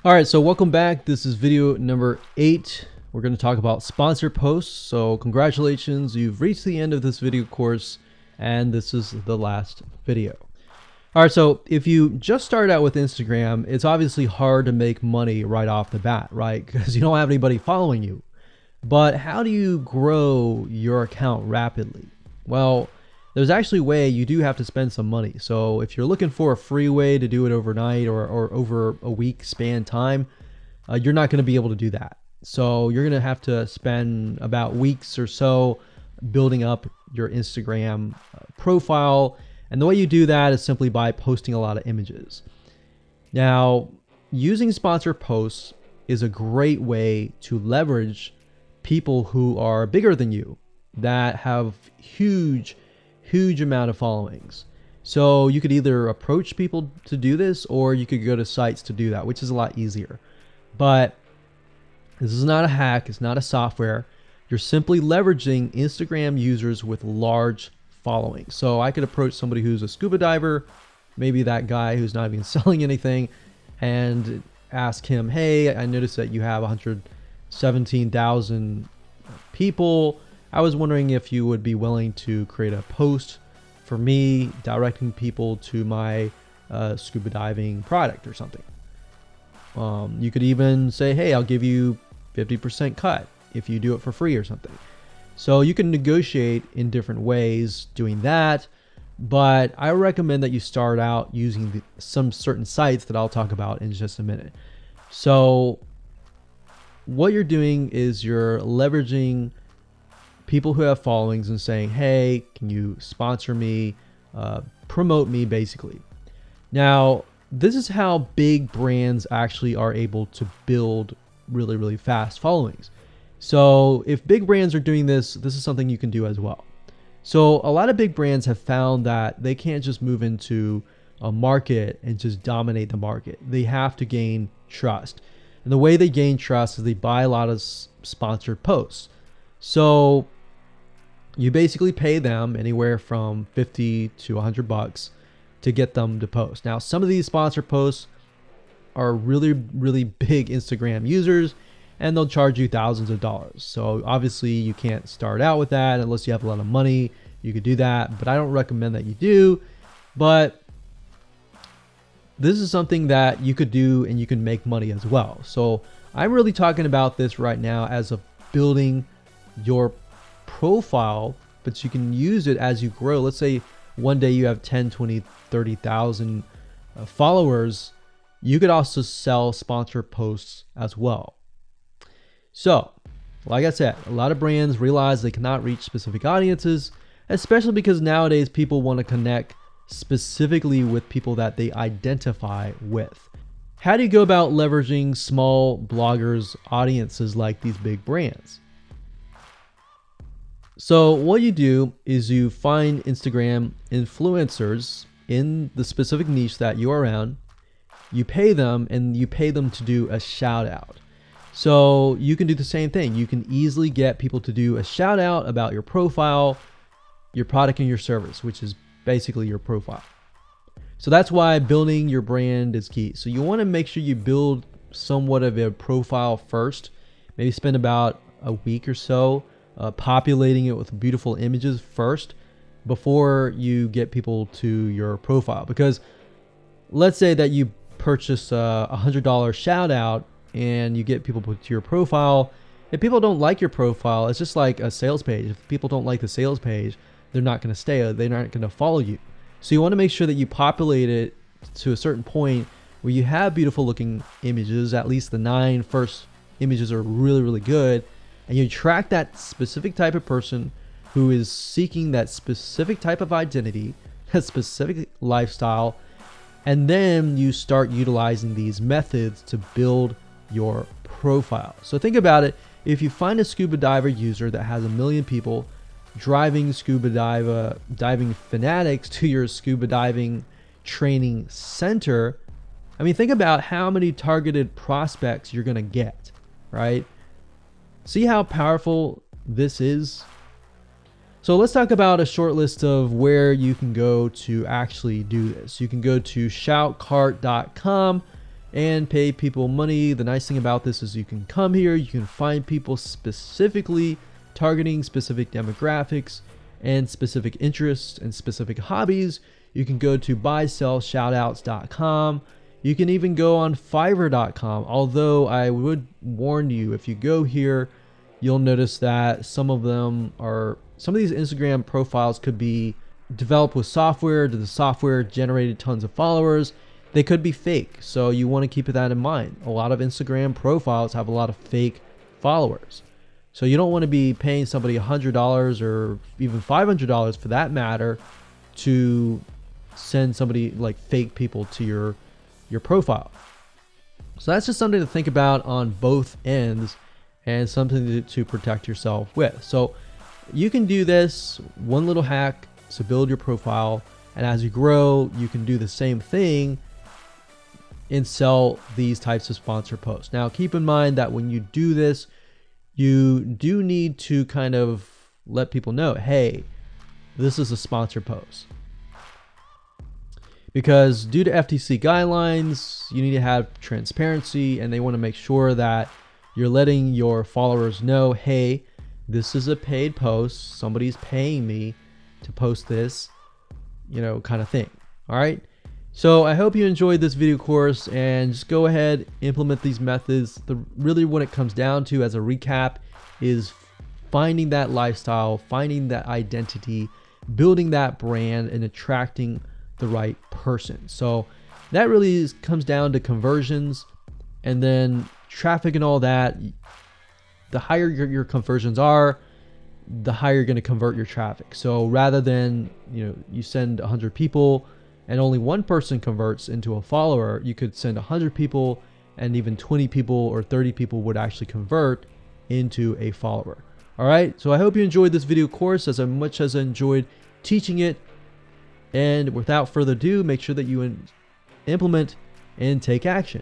All right, so welcome back. This is video number 8. We're going to talk about sponsored posts. So congratulations, you've reached the end of this video course, and this is the last video. All right, so if you just started out with Instagram, it's obviously hard to make money right off the bat, right? Because you don't have anybody following you. But how do you grow your account rapidly? Well, there's actually a way. You do have to spend some money. So if you're looking for a free way to do it overnight or over a week span time, you're not going to be able to do that. So you're going to have to spend about weeks or so building up your Instagram profile. And the way you do that is simply by posting a lot of images. Now, using sponsored posts is a great way to leverage people who are bigger than you that have huge amount of followings. So you could either approach people to do this, or you could go to sites to do that, which is a lot easier. But this is not a hack. It's not a software. You're simply leveraging Instagram users with large followings. So I could approach somebody who's a scuba diver, maybe that guy who's not even selling anything, and ask him, hey, I noticed that you have 117,000 people. I was wondering if you would be willing to create a post for me directing people to my scuba diving product or something. You could even say, hey, I'll give you 50% cut if you do it for free or something. So you can negotiate in different ways doing that. But I recommend that you start out using some certain sites that I'll talk about in just a minute. So what you're doing is you're leveraging people who have followings and saying, hey, can you sponsor me, promote me, basically. Now, this is how big brands actually are able to build really fast followings. So if big brands are doing this, this is something you can do as well. So a lot of big brands have found that they can't just move into a market and just dominate the market. They have to gain trust. And the way they gain trust is they buy a lot of sponsored posts. So you basically pay them anywhere from 50 to $100 to get them to post. Now, some of these sponsored posts are really big Instagram users, and they'll charge you thousands of dollars. So obviously you can't start out with that unless you have a lot of money. You could do that, but I don't recommend that you do. But this is something that you could do and you can make money as well. So I'm really talking about this right now as of building your profile, but you can use it as you grow. Let's say one day you have 10, 20, 30,000 followers. You could also sell sponsored posts as well. So, like I said, a lot of brands realize they cannot reach specific audiences, especially because nowadays people want to connect specifically with people that they identify with. How do you go about leveraging small bloggers' audiences like these big brands? So what you do is you find Instagram influencers in the specific niche that you are around. You pay them, and you pay them to do a shout out. So you can do the same thing. You can easily get people to do a shout out about your profile, your product, and your service, which is basically your profile. So that's why building your brand is key. So you want to make sure you build somewhat of a profile first. Maybe spend about a week or so populating it with beautiful images first before you get people to your profile. Because let's say that you purchase a $100 shout out and you get people to your profile. If people don't like your profile, it's just like a sales page. If people don't like the sales page, they're not going to stay. They're not going to follow you. So you want to make sure that you populate it to a certain point where you have beautiful looking images. At least the 9 first images are really good. And you track that specific type of person who is seeking that specific type of identity, that specific lifestyle. And then you start utilizing these methods to build your profile. So think about it. If you find a scuba diver user that has 1 million people driving scuba diving fanatics to your scuba diving training center, I mean, think about how many targeted prospects you're going to get, right? See how powerful this is? So let's talk about a short list of where you can go to actually do this. You can go to shoutcart.com and pay people money. The nice thing about this is you can come here, you can find people specifically targeting specific demographics and specific interests and specific hobbies. You can go to buysellshoutouts.com. You can even go on fiverr.com, although I would warn you, if you go here, you'll notice that some of these Instagram profiles could be developed with software. The software generated tons of followers. They could be fake, so you want to keep that in mind. A lot of Instagram profiles have a lot of fake followers. So you don't want to be paying somebody $100 or even $500 for that matter to send somebody like fake people to your profile. So that's just something to think about on both ends and something to protect yourself with. So you can do this one little hack to build your profile, and as you grow, you can do the same thing and sell these types of sponsor posts. Now, keep in mind that when you do this, you do need to kind of let people know, hey, this is a sponsor post. Because due to FTC guidelines, you need to have transparency, and they want to make sure that you're letting your followers know, hey, this is a paid post. Somebody's paying me to post this, kind of thing. All right. So I hope you enjoyed this video course, and just go ahead, implement these methods. Really what it comes down to as a recap is finding that lifestyle, finding that identity, building that brand, and attracting the right person. So that really comes down to conversions, and then traffic and all that. The higher your conversions are, the higher you're going to convert your traffic. So rather than you send 100 people and only one person converts into a follower, you could send 100 people and even 20 people or 30 people would actually convert into a follower. All right, so I hope you enjoyed this video course as much as I enjoyed teaching it. And without further ado, make sure that you implement and take action.